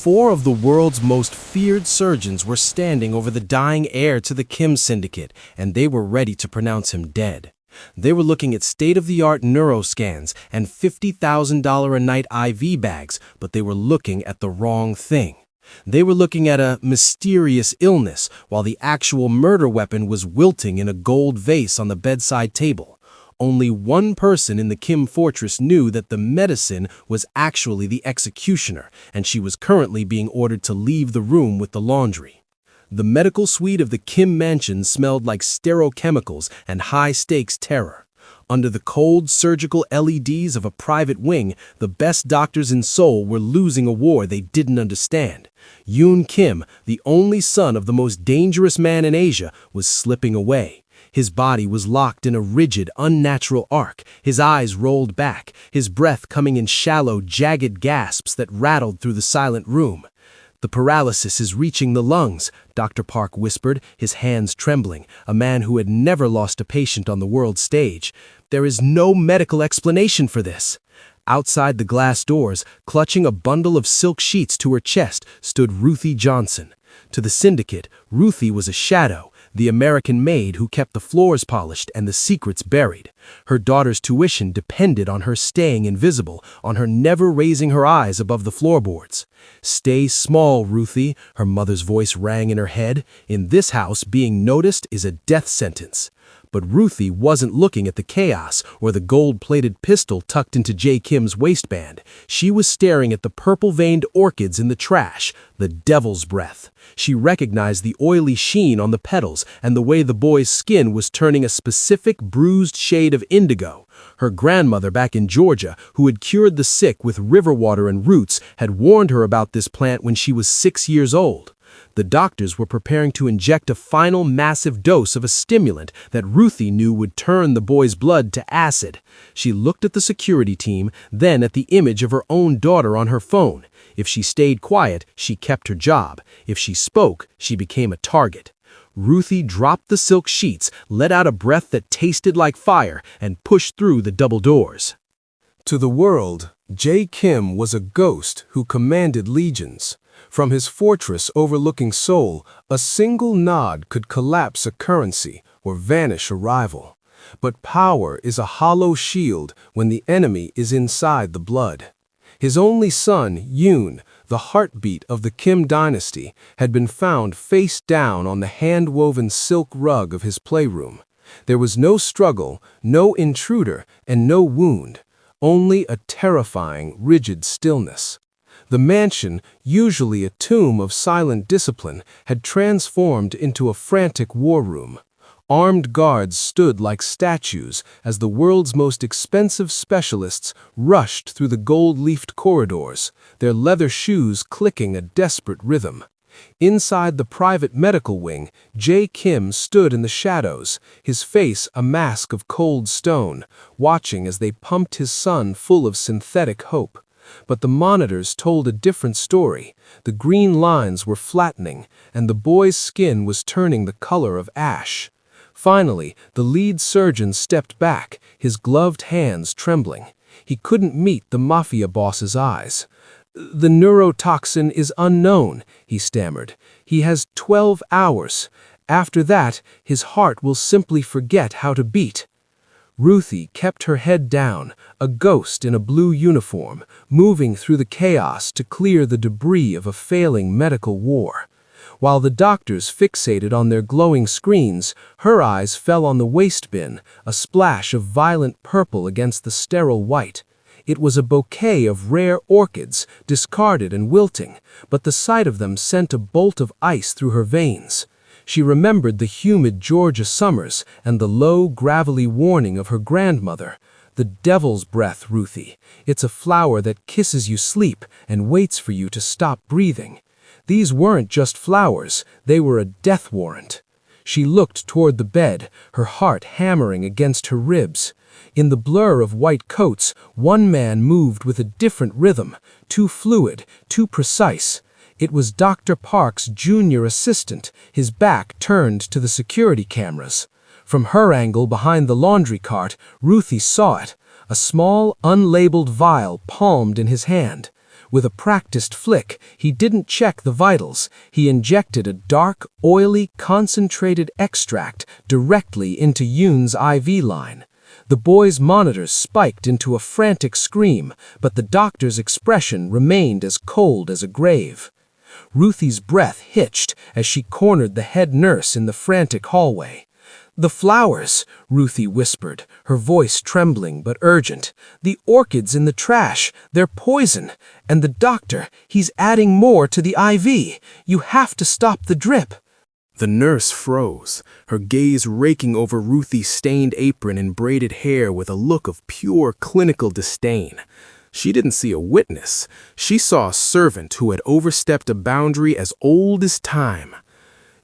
Four of the world's most feared surgeons were standing over the dying heir to the Kim syndicate, and they were ready to pronounce him dead. They were looking at state-of-the-art neuroscans and $50,000 a night IV bags, but they were looking at the wrong thing. They were looking at a mysterious illness, while the actual murder weapon was wilting in a gold vase on the bedside table. Only one person in the Kim fortress knew that the medicine was actually the executioner, and she was currently being ordered to leave the room with the laundry. The medical suite of the Kim mansion smelled like stereochemicals and high-stakes terror. Under the cold, surgical LEDs of a private wing, the best doctors in Seoul were losing a war they didn't understand. Yoon Kim, the only son of the most dangerous man in Asia, was slipping away. His body was locked in a rigid, unnatural arc, his eyes rolled back, his breath coming in shallow, jagged gasps that rattled through the silent room. "The paralysis is reaching the lungs," Dr. Park whispered, his hands trembling, a man who had never lost a patient on the world stage. "There is no medical explanation for this." Outside the glass doors, clutching a bundle of silk sheets to her chest, stood Ruthie Johnson. To the syndicate, Ruthie was a shadow, the American maid who kept the floors polished and the secrets buried. Her daughter's tuition depended on her staying invisible, on her never raising her eyes above the floorboards. "Stay small, Ruthie," her mother's voice rang in her head. "In this house, being noticed is a death sentence." But Ruthie wasn't looking at the chaos or the gold-plated pistol tucked into Jae Kim's waistband. She was staring at the purple-veined orchids in the trash, the devil's breath. She recognized the oily sheen on the petals and the way the boy's skin was turning a specific bruised shade of indigo. Her grandmother back in Georgia, who had cured the sick with river water and roots, had warned her about this plant when she was 6 years old. The doctors were preparing to inject a final massive dose of a stimulant that Ruthie knew would turn the boy's blood to acid. She looked at the security team, then at the image of her own daughter on her phone. If she stayed quiet, she kept her job. If she spoke, she became a target. Ruthie dropped the silk sheets, let out a breath that tasted like fire, and pushed through the double doors. To the world, Jae Kim was a ghost who commanded legions. From his fortress overlooking Seoul, a single nod could collapse a currency or vanish a rival. But power is a hollow shield when the enemy is inside the blood. His only son, Yoon, the heartbeat of the Kim dynasty, had been found face down on the hand-woven silk rug of his playroom. There was no struggle, no intruder, and no wound, only a terrifying, rigid stillness. The mansion, usually a tomb of silent discipline, had transformed into a frantic war room. Armed guards stood like statues as the world's most expensive specialists rushed through the gold-leafed corridors, their leather shoes clicking a desperate rhythm. Inside the private medical wing, Jae Kim stood in the shadows, his face a mask of cold stone, watching as they pumped his son full of synthetic hope. But the monitors told a different story. The green lines were flattening, and the boy's skin was turning the color of ash. Finally, the lead surgeon stepped back, his gloved hands trembling. He couldn't meet the Mafia boss's eyes. "The neurotoxin is unknown," he stammered. "He has 12 hours. After that, his heart will simply forget how to beat." Ruthie kept her head down, a ghost in a blue uniform, moving through the chaos to clear the debris of a failing medical war. While the doctors fixated on their glowing screens, her eyes fell on the waste bin, a splash of violent purple against the sterile white. It was a bouquet of rare orchids, discarded and wilting, but the sight of them sent a bolt of ice through her veins. She remembered the humid Georgia summers and the low, gravelly warning of her grandmother. "The devil's breath, Ruthie. It's a flower that kisses you sleep and waits for you to stop breathing." These weren't just flowers, they were a death warrant. She looked toward the bed, her heart hammering against her ribs. In the blur of white coats, one man moved with a different rhythm, too fluid, too precise. It was Dr. Park's junior assistant, his back turned to the security cameras. From her angle behind the laundry cart, Ruthie saw it, a small, unlabeled vial palmed in his hand. With a practiced flick, he didn't check the vitals. He injected a dark, oily, concentrated extract directly into Yoon's IV line. The boy's monitors spiked into a frantic scream, but the doctor's expression remained as cold as a grave. Ruthie's breath hitched as she cornered the head nurse in the frantic hallway. "The flowers," Ruthie whispered, her voice trembling but urgent. "The orchids in the trash, they're poison. And the doctor, he's adding more to the IV. You have to stop the drip." The nurse froze, her gaze raking over Ruthie's stained apron and braided hair with a look of pure clinical disdain. She didn't see a witness. She saw a servant who had overstepped a boundary as old as time.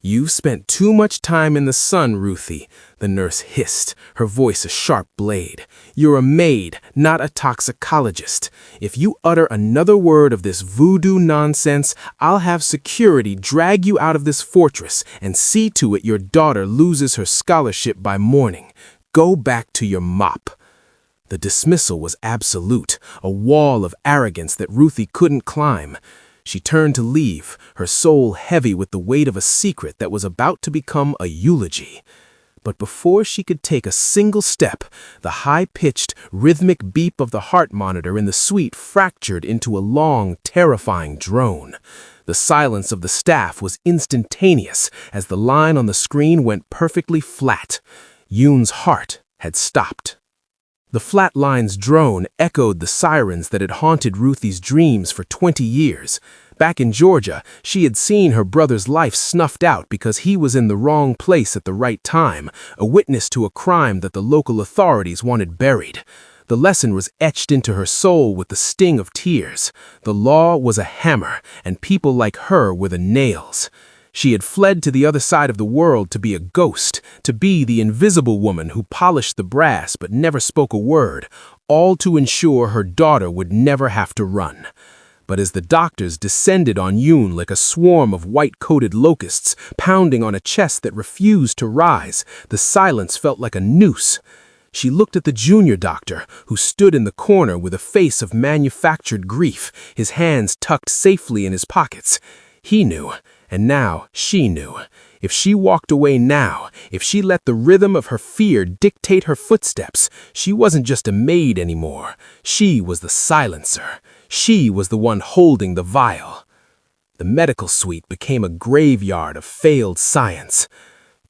"You've spent too much time in the sun, Ruthie," the nurse hissed, her voice a sharp blade. "You're a maid, not a toxicologist. If you utter another word of this voodoo nonsense, I'll have security drag you out of this fortress and see to it your daughter loses her scholarship by morning. Go back to your mop." The dismissal was absolute, a wall of arrogance that Ruthie couldn't climb. She turned to leave, her soul heavy with the weight of a secret that was about to become a eulogy. But before she could take a single step, the high-pitched, rhythmic beep of the heart monitor in the suite fractured into a long, terrifying drone. The silence of the staff was instantaneous as the line on the screen went perfectly flat. Yoon's heart had stopped. The flat line's drone echoed the sirens that had haunted Ruthie's dreams for 20 years. Back in Georgia, she had seen her brother's life snuffed out because he was in the wrong place at the right time, a witness to a crime that the local authorities wanted buried. The lesson was etched into her soul with the sting of tears. The law was a hammer, and people like her were the nails. She had fled to the other side of the world to be a ghost, to be the invisible woman who polished the brass but never spoke a word, all to ensure her daughter would never have to run. But as the doctors descended on Yoon like a swarm of white-coated locusts pounding on a chest that refused to rise, the silence felt like a noose. She looked at the junior doctor, who stood in the corner with a face of manufactured grief, his hands tucked safely in his pockets. He knew. And now she knew. If she walked away now, if she let the rhythm of her fear dictate her footsteps, she wasn't just a maid anymore. She was the silencer. She was the one holding the vial. The medical suite became a graveyard of failed science.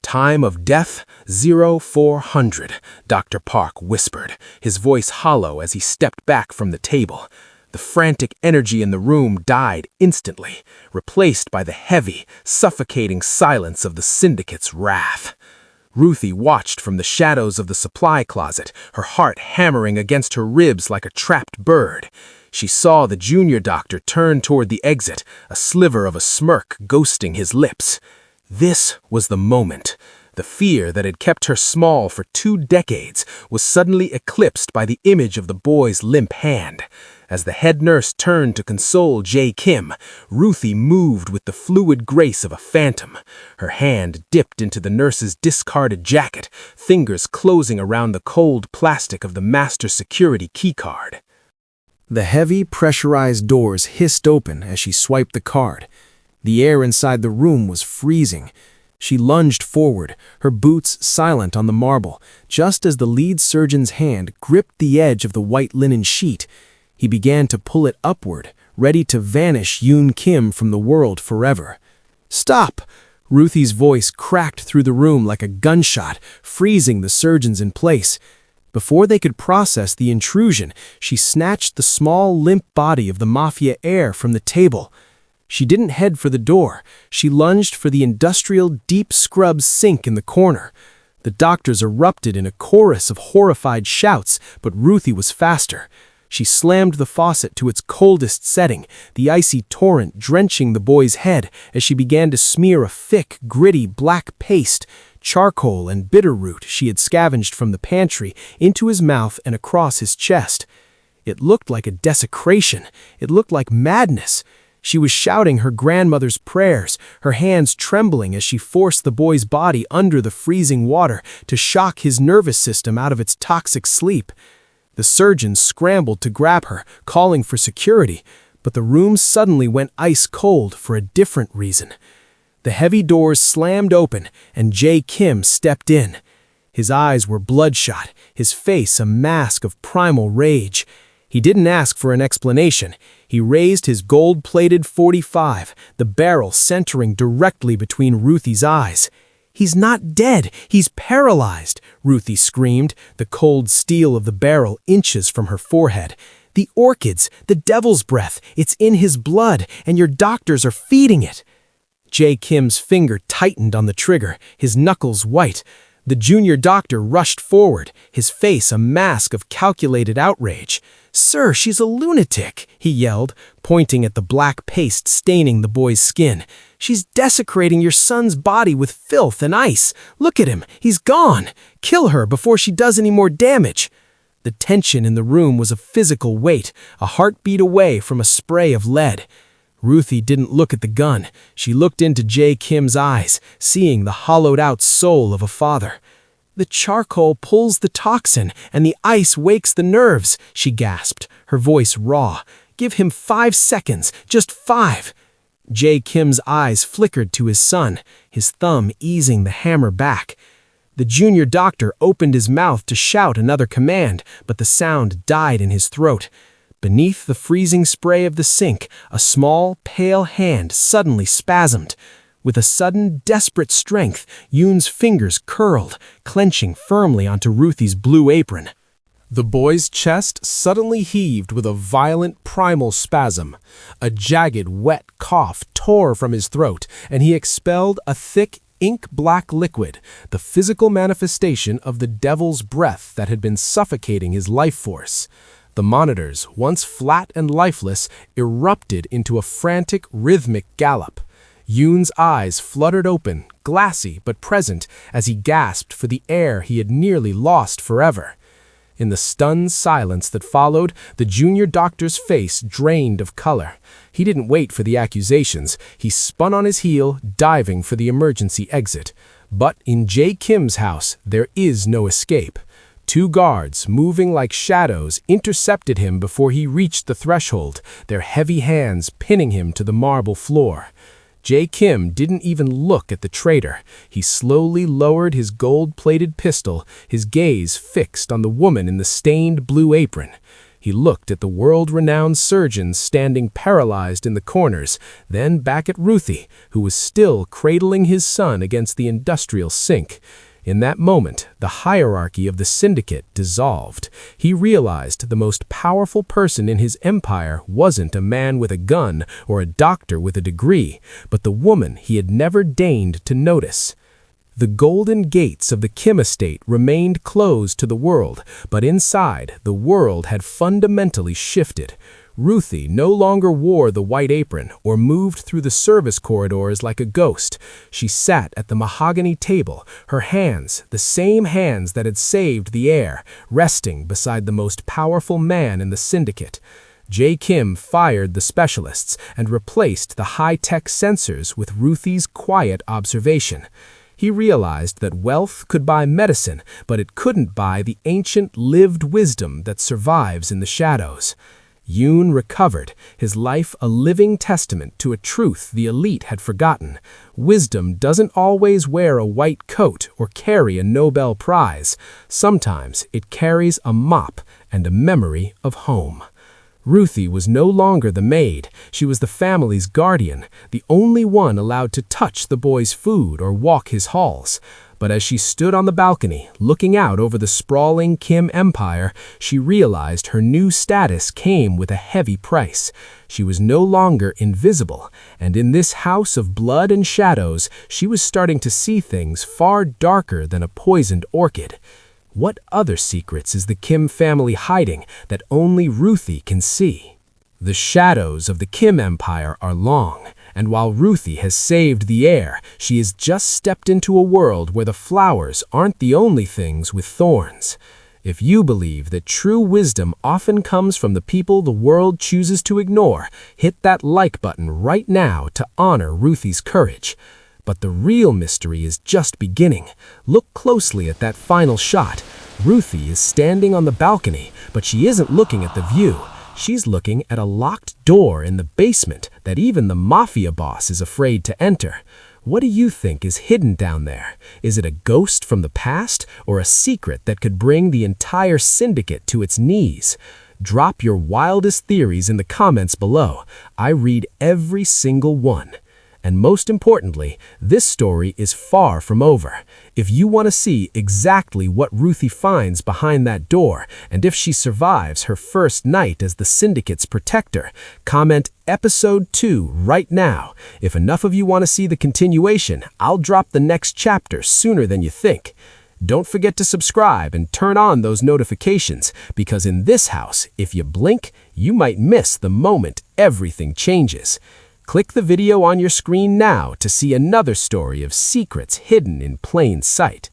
"Time of death, 0400, Dr. Park whispered, his voice hollow as he stepped back from the table. The frantic energy in the room died instantly, replaced by the heavy, suffocating silence of the syndicate's wrath. Ruthie watched from the shadows of the supply closet, her heart hammering against her ribs like a trapped bird. She saw the junior doctor turn toward the exit, a sliver of a smirk ghosting his lips. This was the moment. The fear that had kept her small for 2 decades was suddenly eclipsed by the image of the boy's limp hand. As the head nurse turned to console Jae Kim, Ruthie moved with the fluid grace of a phantom. Her hand dipped into the nurse's discarded jacket, fingers closing around the cold plastic of the master security keycard. The heavy, pressurized doors hissed open as she swiped the card. The air inside the room was freezing. She lunged forward, her boots silent on the marble, just as the lead surgeon's hand gripped the edge of the white linen sheet. He began to pull it upward, ready to vanish Yoon Kim from the world forever. "Stop!" Ruthie's voice cracked through the room like a gunshot, freezing the surgeons in place. Before they could process the intrusion, she snatched the small, limp body of the Mafia heir from the table. She didn't head for the door. She lunged for the industrial deep scrub sink in the corner. The doctors erupted in a chorus of horrified shouts, but Ruthie was faster. She slammed the faucet to its coldest setting, the icy torrent drenching the boy's head as she began to smear a thick, gritty black paste, charcoal and bitterroot she had scavenged from the pantry, into his mouth and across his chest. It looked like a desecration. It looked like madness. She was shouting her grandmother's prayers, her hands trembling as she forced the boy's body under the freezing water to shock his nervous system out of its toxic sleep. The surgeons scrambled to grab her, calling for security, But the room suddenly went ice cold for a different reason. The heavy doors slammed open, and Jae Kim stepped in. His eyes were bloodshot, his face a mask of primal rage. He didn't ask for an explanation. He raised his gold-plated .45, the barrel centering directly between Ruthie's eyes. "He's not dead, he's paralyzed," Ruthie screamed, the cold steel of the barrel inches from her forehead. "The orchids, the devil's breath, it's in his blood, and your doctors are feeding it." Jae Kim's finger tightened on the trigger, his knuckles white. The junior doctor rushed forward, his face a mask of calculated outrage. "Sir, she's a lunatic," he yelled, pointing at the black paste staining the boy's skin. "She's desecrating your son's body with filth and ice. Look at him, he's gone. Kill her before she does any more damage." The tension in the room was a physical weight, a heartbeat away from a spray of lead. Ruthie didn't look at the gun. She looked into Jae Kim's eyes, seeing the hollowed-out soul of a father. "The charcoal pulls the toxin, and the ice wakes the nerves," she gasped, her voice raw. "Give him 5 seconds, just 5. Jae Kim's eyes flickered to his son, his thumb easing the hammer back. The junior doctor opened his mouth to shout another command, but the sound died in his throat. Beneath the freezing spray of the sink, a small, pale hand suddenly spasmed. With a sudden, desperate strength, Yoon's fingers curled, clenching firmly onto Ruthie's blue apron. The boy's chest suddenly heaved with a violent primal spasm. A jagged, wet cough tore from his throat, and he expelled a thick, ink-black liquid, the physical manifestation of the devil's breath that had been suffocating his life force. The monitors, once flat and lifeless, erupted into a frantic, rhythmic gallop. Yoon's eyes fluttered open, glassy but present, as he gasped for the air he had nearly lost forever. In the stunned silence that followed, the junior doctor's face drained of color. He didn't wait for the accusations. He spun on his heel, diving for the emergency exit. But in Jae Kim's house, there is no escape. 2 guards, moving like shadows, intercepted him before he reached the threshold, their heavy hands pinning him to the marble floor. Jae Kim didn't even look at the traitor. He slowly lowered his gold-plated pistol, his gaze fixed on the woman in the stained blue apron. He looked at the world-renowned surgeons standing paralyzed in the corners, then back at Ruthie, who was still cradling his son against the industrial sink. In that moment, the hierarchy of the syndicate dissolved. He realized the most powerful person in his empire wasn't a man with a gun or a doctor with a degree, but the woman he had never deigned to notice. The golden gates of the Kim estate remained closed to the world, but inside, the world had fundamentally shifted. Ruthie no longer wore the white apron or moved through the service corridors like a ghost. She sat at the mahogany table, her hands, the same hands that had saved the heir, resting beside the most powerful man in the syndicate. Jae Kim fired the specialists and replaced the high-tech sensors with Ruthie's quiet observation. He realized that wealth could buy medicine, but it couldn't buy the ancient lived wisdom that survives in the shadows. Yoon recovered, his life a living testament to a truth the elite had forgotten. Wisdom doesn't always wear a white coat or carry a Nobel Prize. Sometimes it carries a mop and a memory of home. Ruthie was no longer the maid. She was the family's guardian, the only one allowed to touch the boy's food or walk his halls. But as she stood on the balcony, looking out over the sprawling Kim empire, she realized her new status came with a heavy price. She was no longer invisible, and in this house of blood and shadows, she was starting to see things far darker than a poisoned orchid. What other secrets is the Kim family hiding that only Ruthie can see? The shadows of the Kim empire are long, and while Ruthie has saved the heir, she has just stepped into a world where the flowers aren't the only things with thorns. If you believe that true wisdom often comes from the people the world chooses to ignore, hit that like button right now to honor Ruthie's courage. But the real mystery is just beginning. Look closely at that final shot. Ruthie is standing on the balcony, but she isn't looking at the view. She's looking at a locked door in the basement that even the Mafia boss is afraid to enter. What do you think is hidden down there? Is it a ghost from the past or a secret that could bring the entire syndicate to its knees? Drop your wildest theories in the comments below. I read every single one. And most importantly, this story is far from over. If you want to see exactly what Ruthie finds behind that door, and if she survives her first night as the Syndicate's protector, comment Episode 2 right now. If enough of you want to see the continuation, I'll drop the next chapter sooner than you think. Don't forget to subscribe and turn on those notifications, because in this house, if you blink, you might miss the moment everything changes. Click the video on your screen now to see another story of secrets hidden in plain sight.